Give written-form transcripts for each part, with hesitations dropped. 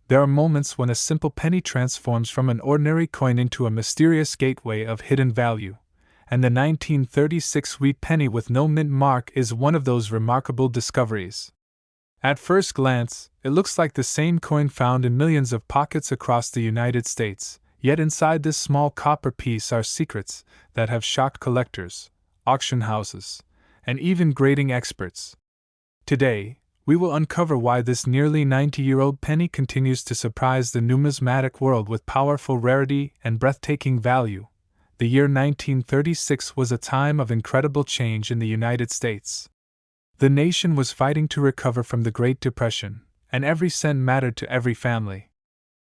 There are moments when a simple penny transforms from an ordinary coin into a mysterious gateway of hidden value, and the 1936 Wheat Penny with no mint mark is one of those remarkable discoveries. At first glance, it looks like the same coin found in millions of pockets across the United States, yet inside this small copper piece are secrets that have shocked collectors, auction houses, and even grading experts. Today, we will uncover why this nearly 90-year-old penny continues to surprise the numismatic world with powerful rarity and breathtaking value. The year 1936 was a time of incredible change in the United States. The nation was fighting to recover from the Great Depression, and every cent mattered to every family.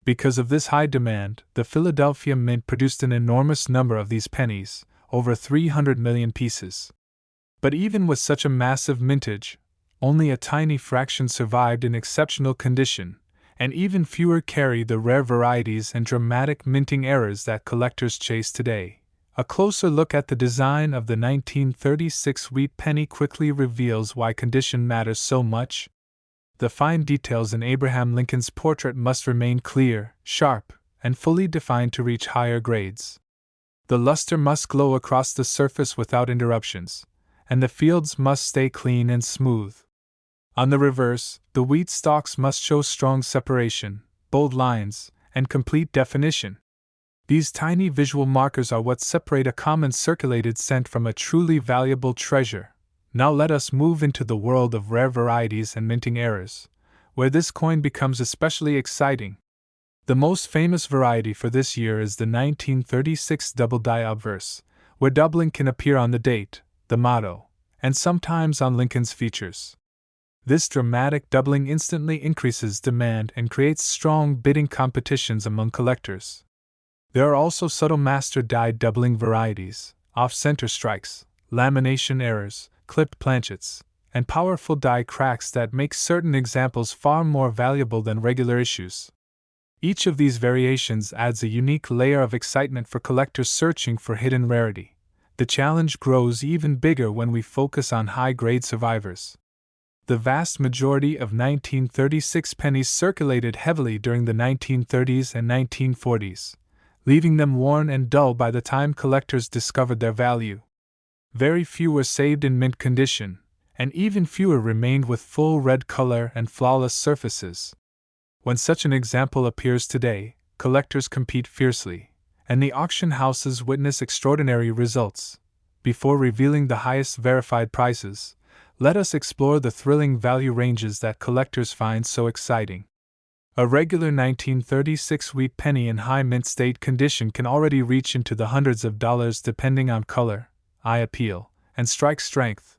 Because of this high demand, the Philadelphia Mint produced an enormous number of these pennies, over 300 million pieces. But even with such a massive mintage, only a tiny fraction survived in exceptional condition, and even fewer carry the rare varieties and dramatic minting errors that collectors chase today. A closer look at the design of the 1936 Wheat Penny quickly reveals why condition matters so much. The fine details in Abraham Lincoln's portrait must remain clear, sharp, and fully defined to reach higher grades. The luster must glow across the surface without interruptions, and the fields must stay clean and smooth. On the reverse, the wheat stalks must show strong separation, bold lines, and complete definition. These tiny visual markers are what separate a common circulated cent from a truly valuable treasure. Now let us move into the world of rare varieties and minting errors, where this coin becomes especially exciting. The most famous variety for this year is the 1936 double die obverse, where doubling can appear on the date, the motto, and sometimes on Lincoln's features. This dramatic doubling instantly increases demand and creates strong bidding competitions among collectors. There are also subtle master die doubling varieties, off-center strikes, lamination errors, clipped planchets, and powerful die cracks that make certain examples far more valuable than regular issues. Each of these variations adds a unique layer of excitement for collectors searching for hidden rarity. The challenge grows even bigger when we focus on high-grade survivors. The vast majority of 1936 pennies circulated heavily during the 1930s and 1940s, leaving them worn and dull by the time collectors discovered their value. Very few were saved in mint condition, and even fewer remained with full red color and flawless surfaces. When such an example appears today, collectors compete fiercely, and the auction houses witness extraordinary results. Before revealing the highest verified prices, let us explore the thrilling value ranges that collectors find so exciting. A regular 1936 wheat penny in high mint state condition can already reach into the hundreds of dollars depending on color, eye appeal, and strike strength.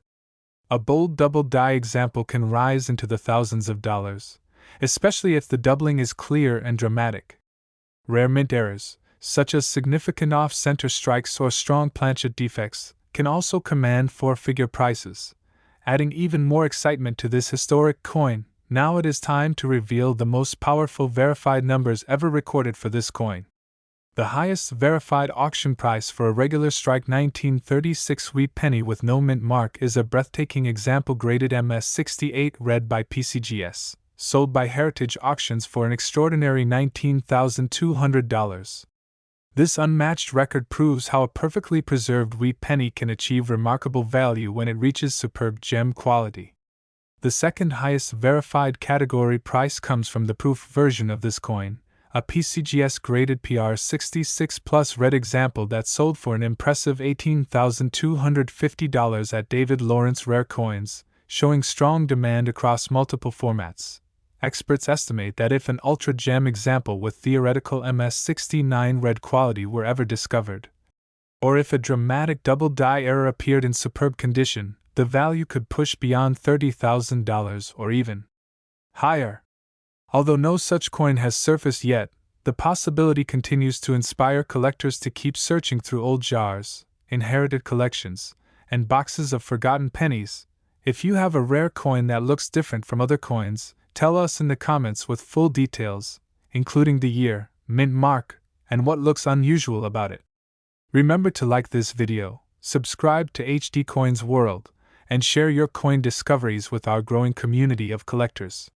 A bold double die example can rise into the thousands of dollars, especially if the doubling is clear and dramatic. Rare mint errors, such as significant off-center strikes or strong planchet defects, can also command four-figure prices, adding even more excitement to this historic coin. Now it is time to reveal the most powerful verified numbers ever recorded for this coin. The highest verified auction price for a regular strike 1936 wheat penny with no mint mark is a breathtaking example graded MS68 red by PCGS, sold by Heritage Auctions for an extraordinary $19,200. This unmatched record proves how a perfectly preserved wheat penny can achieve remarkable value when it reaches superb gem quality. The second highest verified category price comes from the proof version of this coin, a PCGS graded PR66 Plus red example that sold for an impressive $18,250 at David Lawrence Rare Coins, showing strong demand across multiple formats. Experts estimate that if an ultra gem example with theoretical MS69 red quality were ever discovered, or if a dramatic double die error appeared in superb condition, the value could push beyond $30,000 or even higher. Although no such coin has surfaced yet, the possibility continues to inspire collectors to keep searching through old jars, inherited collections, and boxes of forgotten pennies. If you have a rare coin that looks different from other coins, tell us in the comments with full details, including the year, mint mark, and what looks unusual about it. Remember to like this video, subscribe to HD Coins World, and share your coin discoveries with our growing community of collectors.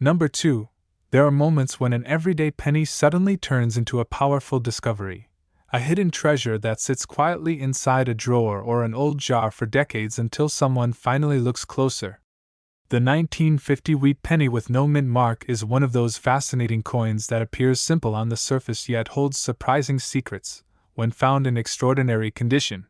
Number 2. There are moments when an everyday penny suddenly turns into a powerful discovery, a hidden treasure that sits quietly inside a drawer or an old jar for decades until someone finally looks closer. The 1950 wheat penny with no mint mark is one of those fascinating coins that appears simple on the surface yet holds surprising secrets when found in extraordinary condition.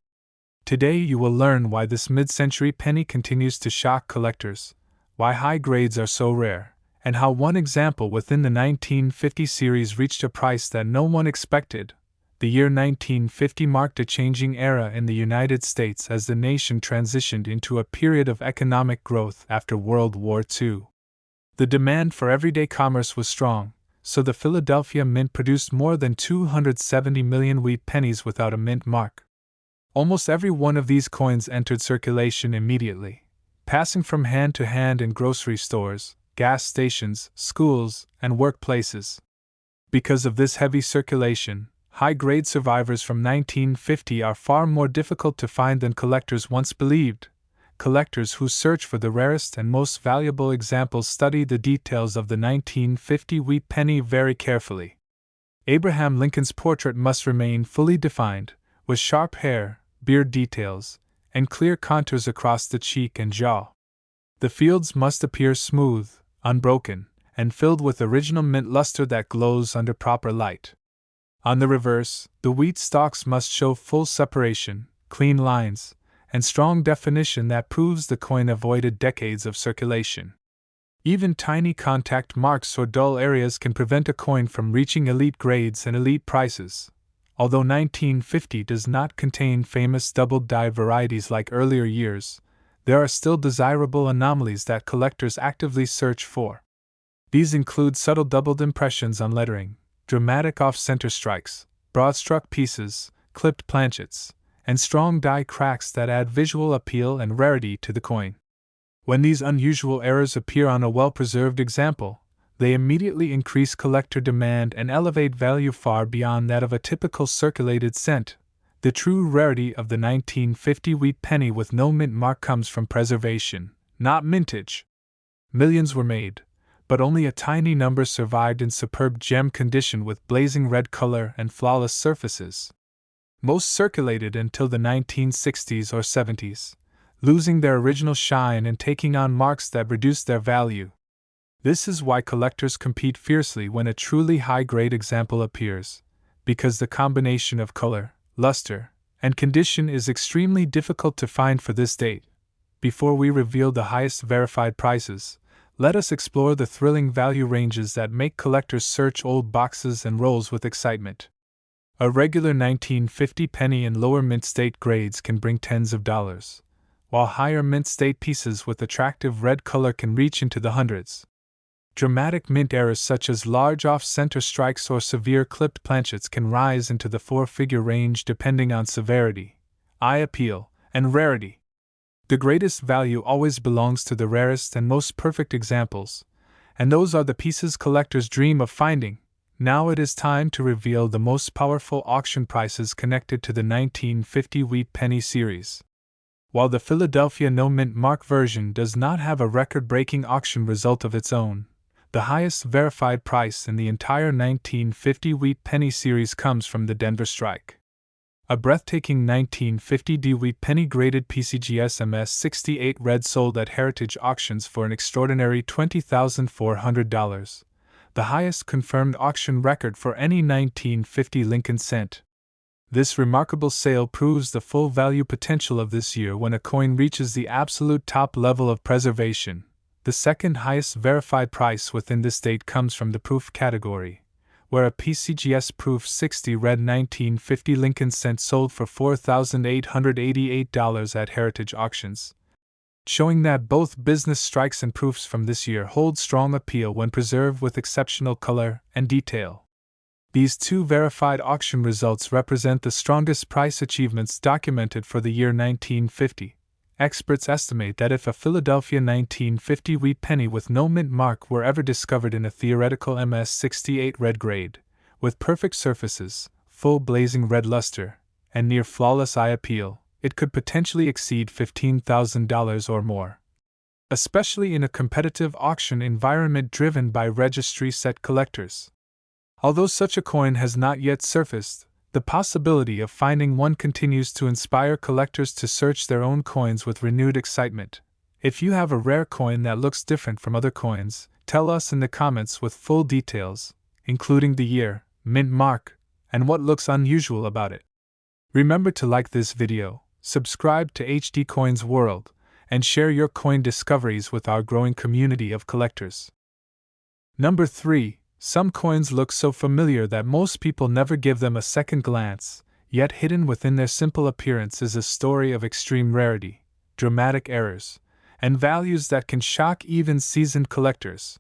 Today you will learn why this mid-century penny continues to shock collectors, why high grades are so rare, and how one example within the 1950 series reached a price that no one expected. The year 1950 marked a changing era in the United States as the nation transitioned into a period of economic growth after World War II. The demand for everyday commerce was strong, so the Philadelphia Mint produced more than 270 million wheat pennies without a mint mark. Almost every one of these coins entered circulation immediately, passing from hand to hand in grocery stores, gas stations, schools, and workplaces. Because of this heavy circulation, high-grade survivors from 1950 are far more difficult to find than collectors once believed. Collectors who search for the rarest and most valuable examples study the details of the 1950 wheat penny very carefully. Abraham Lincoln's portrait must remain fully defined, with sharp hair, beard details, and clear contours across the cheek and jaw. The fields must appear smooth, unbroken, and filled with original mint luster that glows under proper light. On the reverse, the wheat stalks must show full separation, clean lines, and strong definition that proves the coin avoided decades of circulation. Even tiny contact marks or dull areas can prevent a coin from reaching elite grades and elite prices. Although 1950 does not contain famous double-die varieties like earlier years, there are still desirable anomalies that collectors actively search for. These include subtle doubled impressions on lettering, dramatic off-center strikes, broad-struck pieces, clipped planchets, and strong die cracks that add visual appeal and rarity to the coin. When these unusual errors appear on a well-preserved example, they immediately increase collector demand and elevate value far beyond that of a typical circulated cent. The true rarity of the 1950 wheat penny with no mint mark comes from preservation, not mintage. Millions were made, but only a tiny number survived in superb gem condition with blazing red color and flawless surfaces. Most circulated until the 1960s or 70s, losing their original shine and taking on marks that reduced their value. This is why collectors compete fiercely when a truly high-grade example appears, because the combination of color, luster, and condition is extremely difficult to find for this date. Before we reveal the highest verified prices, let us explore the thrilling value ranges that make collectors search old boxes and rolls with excitement. A regular 1950 penny in lower mint state grades can bring tens of dollars, while higher mint state pieces with attractive red color can reach into the hundreds. Dramatic mint errors such as large off-center strikes or severe clipped planchets can rise into the four-figure range depending on severity, eye appeal, and rarity. The greatest value always belongs to the rarest and most perfect examples, and those are the pieces collectors dream of finding. Now it is time to reveal the most powerful auction prices connected to the 1950 wheat penny series. While the Philadelphia no mint mark version does not have a record-breaking auction result of its own, the highest verified price in the entire 1950 wheat penny series comes from the Denver strike. A breathtaking 1950 wheat penny graded PCGS MS68 red sold at Heritage Auctions for an extraordinary $20,400, the highest confirmed auction record for any 1950 Lincoln cent. This remarkable sale proves the full value potential of this year when a coin reaches the absolute top level of preservation. The second highest verified price within this date comes from the proof category, where a PCGS Proof 60 red 1950 Lincoln cent sold for $4,888 at Heritage Auctions, showing that both business strikes and proofs from this year hold strong appeal when preserved with exceptional color and detail. These two verified auction results represent the strongest price achievements documented for the year 1950. Experts estimate that if a Philadelphia 1950 wheat penny with no mint mark were ever discovered in a theoretical MS68 red grade, with perfect surfaces, full blazing red luster, and near flawless eye appeal, it could potentially exceed $15,000 or more. especially in a competitive auction environment driven by registry set collectors. Although such a coin has not yet surfaced, the possibility of finding one continues to inspire collectors to search their own coins with renewed excitement. If you have a rare coin that looks different from other coins, tell us in the comments with full details, including the year, mint mark, and what looks unusual about it. Remember to like this video, subscribe to HD Coins World, and share your coin discoveries with our growing community of collectors. Number 3. Some coins look so familiar that most people never give them a second glance, yet hidden within their simple appearance is a story of extreme rarity, dramatic errors, and values that can shock even seasoned collectors.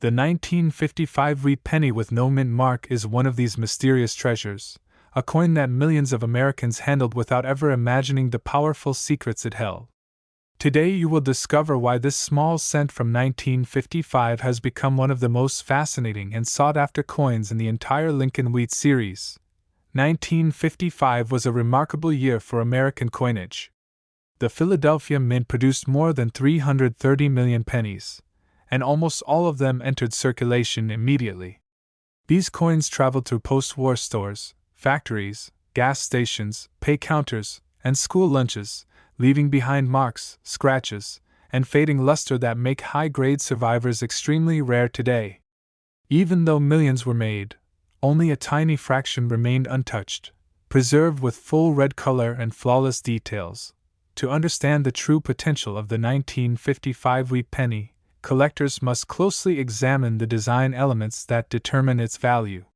The 1955 Wheat Penny with no mint mark is one of these mysterious treasures, a coin that millions of Americans handled without ever imagining the powerful secrets it held. Today you will discover why this small cent from 1955 has become one of the most fascinating and sought-after coins in the entire Lincoln Wheat series. 1955 was a remarkable year for American coinage. The Philadelphia Mint produced more than 330 million pennies, and almost all of them entered circulation immediately. These coins traveled through post-war stores, factories, gas stations, pay counters, and school lunches, leaving behind marks, scratches, and fading luster that make high-grade survivors extremely rare today. Even though millions were made, only a tiny fraction remained untouched, preserved with full red color and flawless details. To understand the true potential of the 1955 Wheat Penny, collectors must closely examine the design elements that determine its value.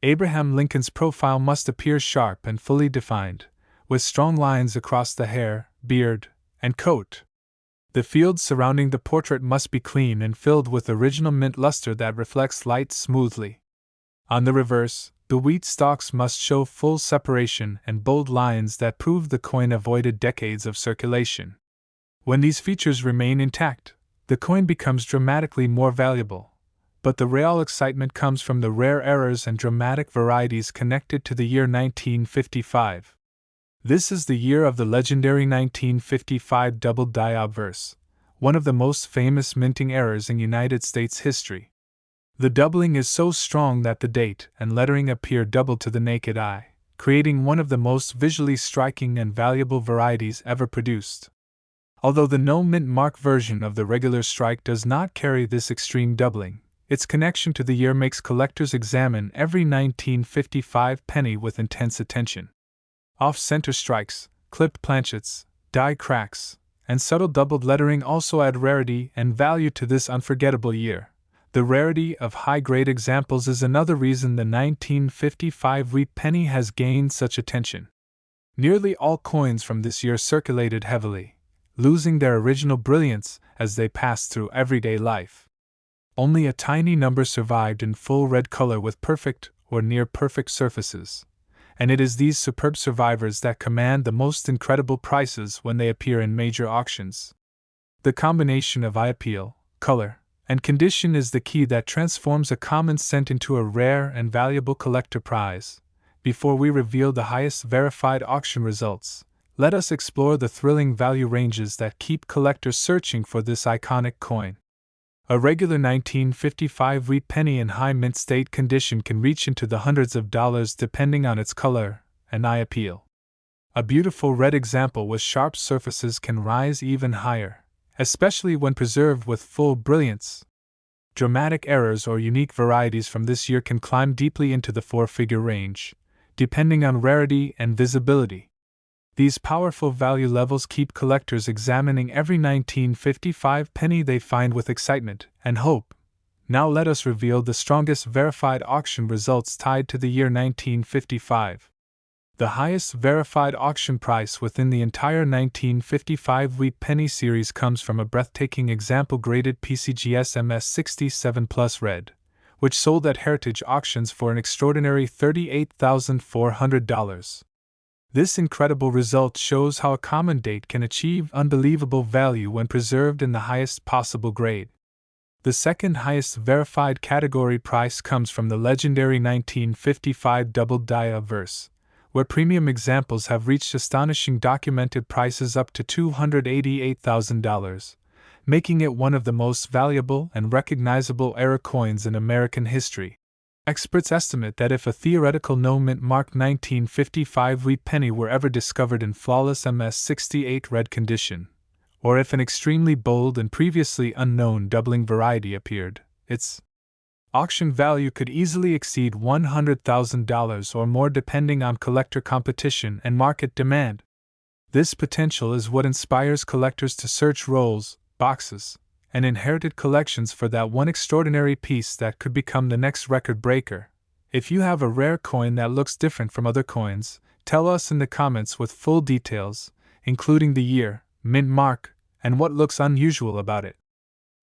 Abraham Lincoln's profile must appear sharp and fully defined, with strong lines across the hair, beard, and coat. The fields surrounding the portrait must be clean and filled with original mint luster that reflects light smoothly. On the reverse, the wheat stalks must show full separation and bold lines that prove the coin avoided decades of circulation. When these features remain intact, the coin becomes dramatically more valuable. But the real excitement comes from the rare errors and dramatic varieties connected to the year 1955. This is the year of the legendary 1955 double-die obverse, one of the most famous minting errors in United States history. The doubling is so strong that the date and lettering appear double to the naked eye, creating one of the most visually striking and valuable varieties ever produced. Although the no mint mark version of the regular strike does not carry this extreme doubling, its connection to the year makes collectors examine every 1955 penny with intense attention. Off-center strikes, clipped planchets, die cracks, and subtle doubled lettering also add rarity and value to this unforgettable year. The rarity of high-grade examples is another reason the 1955 Wheat Penny has gained such attention. Nearly all coins from this year circulated heavily, losing their original brilliance as they passed through everyday life. Only a tiny number survived in full red color with perfect or near-perfect surfaces, and it is these superb survivors that command the most incredible prices when they appear in major auctions. The combination of eye appeal, color, and condition is the key that transforms a common cent into a rare and valuable collector prize. Before we reveal the highest verified auction results, let us explore the thrilling value ranges that keep collectors searching for this iconic coin. A regular 1955 Wheat Penny in high mint state condition can reach into the hundreds of dollars depending on its color and eye appeal. A beautiful red example with sharp surfaces can rise even higher, especially when preserved with full brilliance. Dramatic errors or unique varieties from this year can climb deeply into the four-figure range, depending on rarity and visibility. These powerful value levels keep collectors examining every 1955 penny they find with excitement and hope. Now let us reveal the strongest verified auction results tied to the year 1955. The highest verified auction price within the entire 1955 Wheat Penny series comes from a breathtaking example graded PCGS MS67 Plus Red, which sold at Heritage Auctions for an extraordinary $38,400. This incredible result shows how a common date can achieve unbelievable value when preserved in the highest possible grade. The second highest verified category price comes from the legendary 1955 double-die obverse, where premium examples have reached astonishing documented prices up to $288,000, making it one of the most valuable and recognizable era coins in American history. Experts estimate that if a theoretical no-mint marked 1955 wheat penny were ever discovered in flawless MS-68 red condition, or if an extremely bold and previously unknown doubling variety appeared, its auction value could easily exceed $100,000 or more depending on collector competition and market demand. This potential is what inspires collectors to search rolls, boxes, and inherited collections for that one extraordinary piece that could become the next record breaker. If you have a rare coin that looks different from other coins, tell us in the comments with full details, including the year, mint mark, and what looks unusual about it.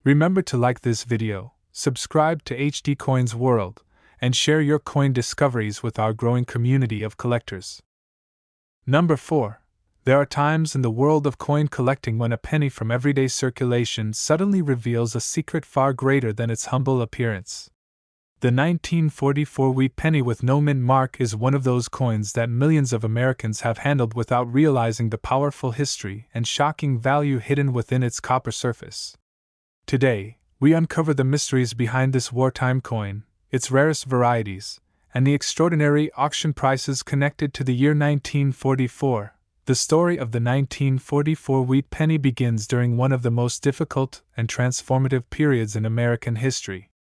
Remember to like this video, subscribe to HD Coins World, and share your coin discoveries with our growing community of collectors. Number 4. There are times in the world of coin collecting when a penny from everyday circulation suddenly reveals a secret far greater than its humble appearance. The 1944 wheat penny with no mint mark is one of those coins that millions of Americans have handled without realizing the powerful history and shocking value hidden within its copper surface. Today, we uncover the mysteries behind this wartime coin, its rarest varieties, and the extraordinary auction prices connected to the year 1944. The story of the 1944 wheat penny begins during one of the most difficult and transformative periods in American history.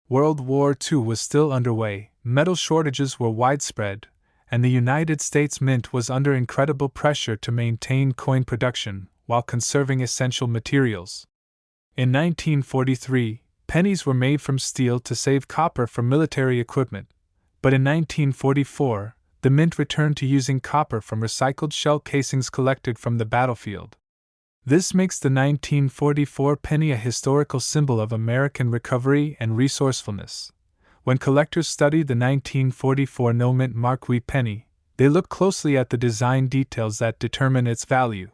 World War II was still underway, metal shortages were widespread, and the United States Mint was under incredible pressure to maintain coin production while conserving essential materials. In 1943, pennies were made from steel to save copper for military equipment, but in 1944, the Mint returned to using copper from recycled shell casings collected from the battlefield. This makes the 1944 penny a historical symbol of American recovery and resourcefulness. When collectors study the 1944 no-mint mark wheat penny, they look closely at the design details that determine its value.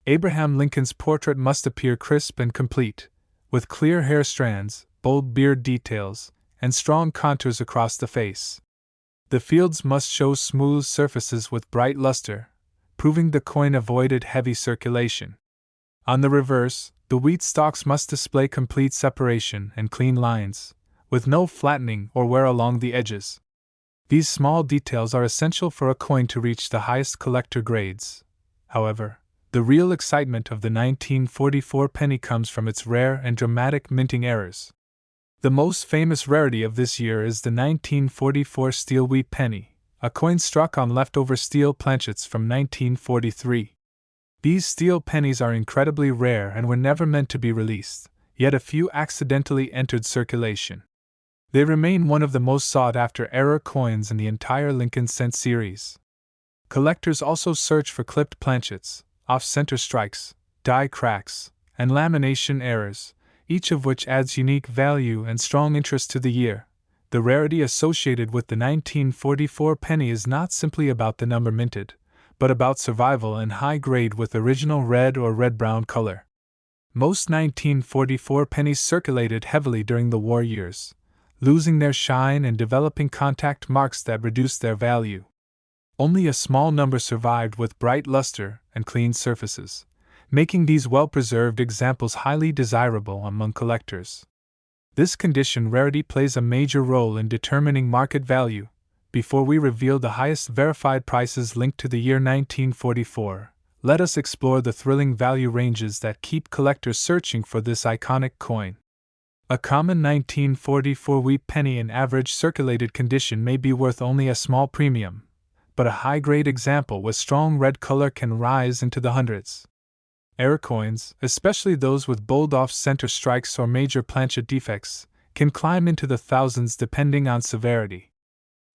Abraham Lincoln's portrait must appear crisp and complete, with clear hair strands, bold beard details, and strong contours across the face. The fields must show smooth surfaces with bright luster, proving the coin avoided heavy circulation. On the reverse, the wheat stalks must display complete separation and clean lines, with no flattening or wear along the edges. These small details are essential for a coin to reach the highest collector grades. However, the real excitement of the 1944 penny comes from its rare and dramatic minting errors. The most famous rarity of this year is the 1944 steel wheat penny, a coin struck on leftover steel planchets from 1943. These steel pennies are incredibly rare and were never meant to be released, yet a few accidentally entered circulation. They remain one of the most sought-after era coins in the entire Lincoln Cent series. Collectors also search for clipped planchets, off-center strikes, die cracks, and lamination errors, each of which adds unique value and strong interest to the year. The rarity associated with the 1944 penny is not simply about the number minted, but about survival and high grade with original red or red-brown color. Most 1944 pennies circulated heavily during the war years, losing their shine and developing contact marks that reduced their value. Only a small number survived with bright luster and clean surfaces, making these well-preserved examples highly desirable among collectors. This condition rarity plays a major role in determining market value. Before we reveal the highest verified prices linked to the year 1944, let us explore the thrilling value ranges that keep collectors searching for this iconic coin. A common 1944 wheat penny in average circulated condition may be worth only a small premium, but a high-grade example with strong red color can rise into the hundreds. Era coins, especially those with bold off-center strikes or major planchet defects, can climb into the thousands depending on severity.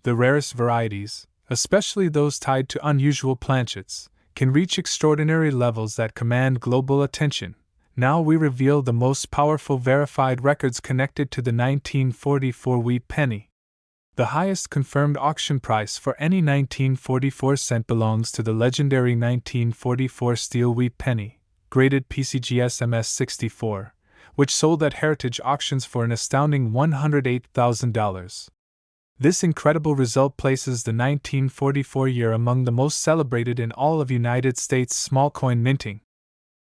The rarest varieties, especially those tied to unusual planchets, can reach extraordinary levels that command global attention. Now we reveal the most powerful verified records connected to the 1944 wheat penny. The highest confirmed auction price for any 1944 cent belongs to the legendary 1944 steel wheat penny, graded PCGS MS-64, which sold at Heritage Auctions for an astounding $108,000. This incredible result places the 1944 year among the most celebrated in all of United States small coin minting.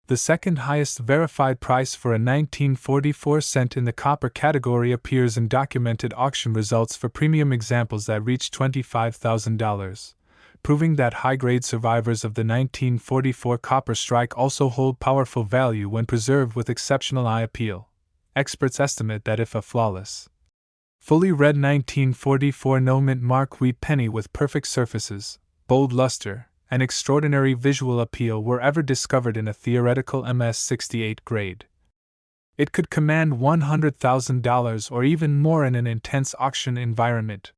The second highest verified price for a 1944 cent in the copper category appears in documented auction results for premium examples that reach $25,000, proving that high-grade survivors of the 1944 copper strike also hold powerful value when preserved with exceptional eye appeal. Experts estimate that if a flawless, fully red 1944 no-mint mark wheat penny with perfect surfaces, bold luster, and extraordinary visual appeal were ever discovered in a theoretical MS-68 grade, it could command $100,000 or even more in an intense auction environment.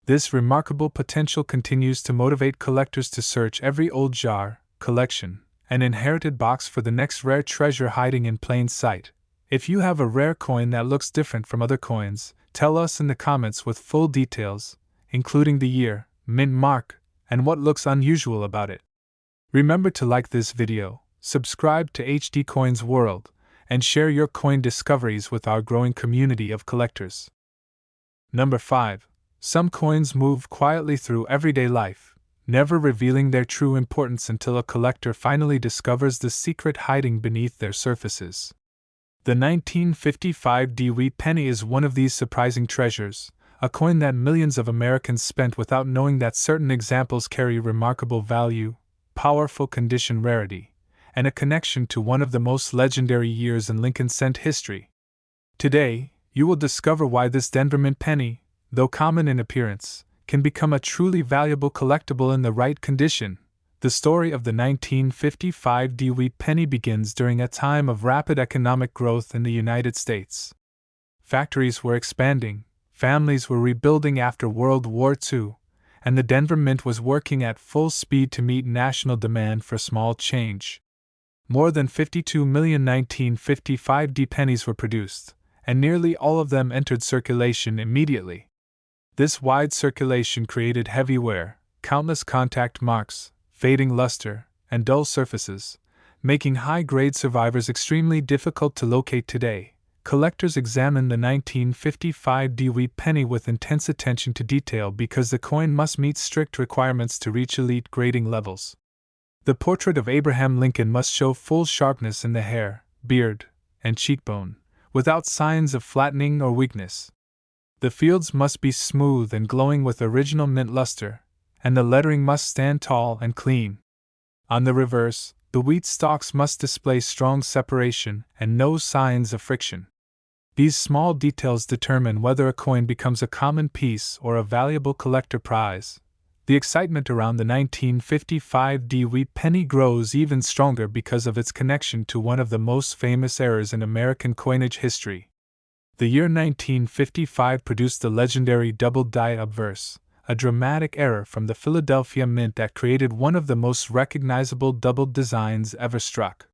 This remarkable potential continues to motivate collectors to search every old jar, collection, and inherited box for the next rare treasure hiding in plain sight. If you have a rare coin that looks different from other coins, tell us in the comments with full details, including the year, mint mark, and what looks unusual about it. Remember to like this video, subscribe to HD Coins World, and share your coin discoveries with our growing community of collectors. Number 5. Some coins move quietly through everyday life, never revealing their true importance until a collector finally discovers the secret hiding beneath their surfaces. The 1955 Wheat Penny is one of these surprising treasures, a coin that millions of Americans spent without knowing that certain examples carry remarkable value, powerful condition rarity, and a connection to one of the most legendary years in Lincoln cent history. Today, you will discover why this Denver mint penny, though common in appearance, can become a truly valuable collectible in the right condition. The story of the 1955 Wheat Penny begins during a time of rapid economic growth in the United States. Factories were expanding, families were rebuilding after World War II, and the Denver Mint was working at full speed to meet national demand for small change. More than 52 million 1955 pennies were produced, and nearly all of them entered circulation immediately. This wide circulation created heavy wear, countless contact marks, fading luster, and dull surfaces, making high-grade survivors extremely difficult to locate today. Collectors examine the 1955 Wheat Penny with intense attention to detail because the coin must meet strict requirements to reach elite grading levels. The portrait of Abraham Lincoln must show full sharpness in the hair, beard, and cheekbone, without signs of flattening or weakness. The fields must be smooth and glowing with original mint luster, and the lettering must stand tall and clean. On the reverse, the wheat stalks must display strong separation and no signs of friction. These small details determine whether a coin becomes a common piece or a valuable collector prize. The excitement around the 1955 Wheat Penny grows even stronger because of its connection to one of the most famous errors in American coinage history. The year 1955 produced the legendary doubled die obverse, a dramatic error from the Philadelphia Mint that created one of the most recognizable doubled designs ever struck.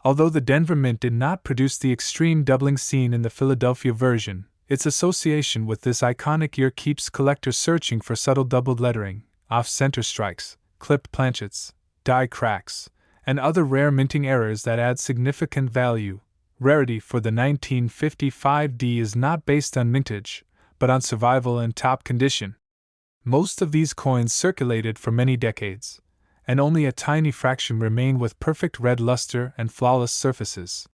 Although the Denver Mint did not produce the extreme doubling seen in the Philadelphia version, its association with this iconic year keeps collectors searching for subtle doubled lettering, off-center strikes, clipped planchets, die cracks, and other rare minting errors that add significant value. Rarity for the 1955 is not based on mintage, but on survival and top condition. Most of these coins circulated for many decades, and only a tiny fraction remain with perfect red luster and flawless surfaces.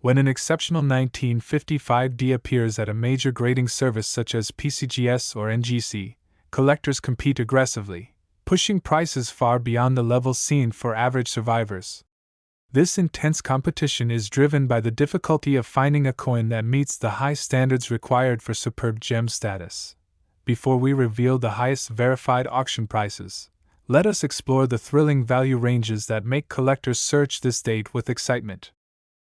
When an exceptional 1955 appears at a major grading service such as PCGS or NGC, collectors compete aggressively, pushing prices far beyond the levels seen for average survivors. This intense competition is driven by the difficulty of finding a coin that meets the high standards required for superb gem status. Before we reveal the highest verified auction prices, let us explore the thrilling value ranges that make collectors search this date with excitement.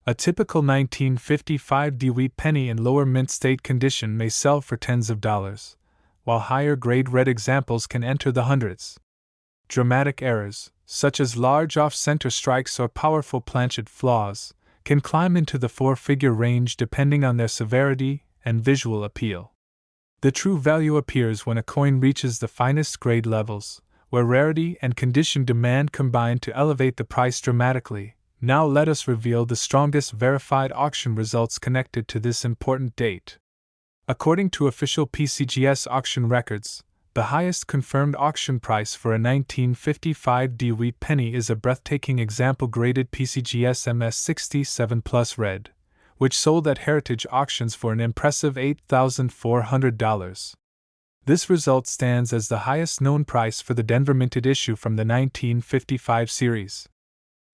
A typical 1955 Wheat Penny in lower mint state condition may sell for tens of dollars, while higher grade red examples can enter the hundreds. Dramatic errors, such as large off-center strikes or powerful planchet flaws, can climb into the four-figure range depending on their severity and visual appeal. The true value appears when a coin reaches the finest grade levels, where rarity and condition demand combine to elevate the price dramatically. Now let us reveal the strongest verified auction results connected to this important date. According to official PCGS auction records, The highest confirmed auction price for a 1955 D Wheat Penny is a breathtaking example graded PCGS MS67 Plus Red, which sold at Heritage Auctions for an impressive $8,400. This result stands as the highest known price for the Denver minted issue from the 1955 series.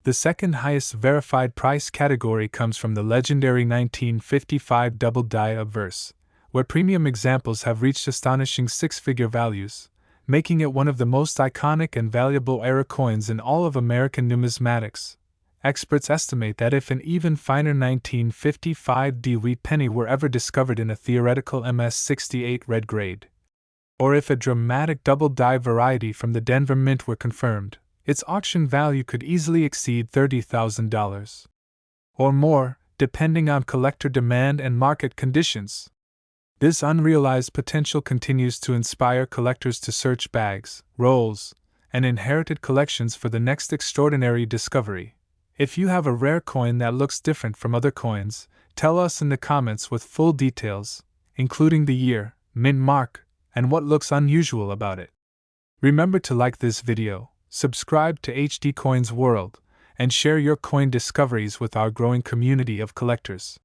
The second highest verified price category comes from the legendary 1955 Double Die Obverse, where premium examples have reached astonishing six-figure values, making it one of the most iconic and valuable era coins in all of American numismatics. Experts estimate that if an even finer 1955 D Wheat Penny were ever discovered in a theoretical MS68 red grade, or if a dramatic double die variety from the Denver Mint were confirmed, its auction value could easily exceed $30,000. Or more, depending on collector demand and market conditions. This unrealized potential continues to inspire collectors to search bags, rolls, and inherited collections for the next extraordinary discovery. If you have a rare coin that looks different from other coins, tell us in the comments with full details, including the year, mint mark, and what looks unusual about it. Remember to like this video, subscribe to HD Coins World, and share your coin discoveries with our growing community of collectors.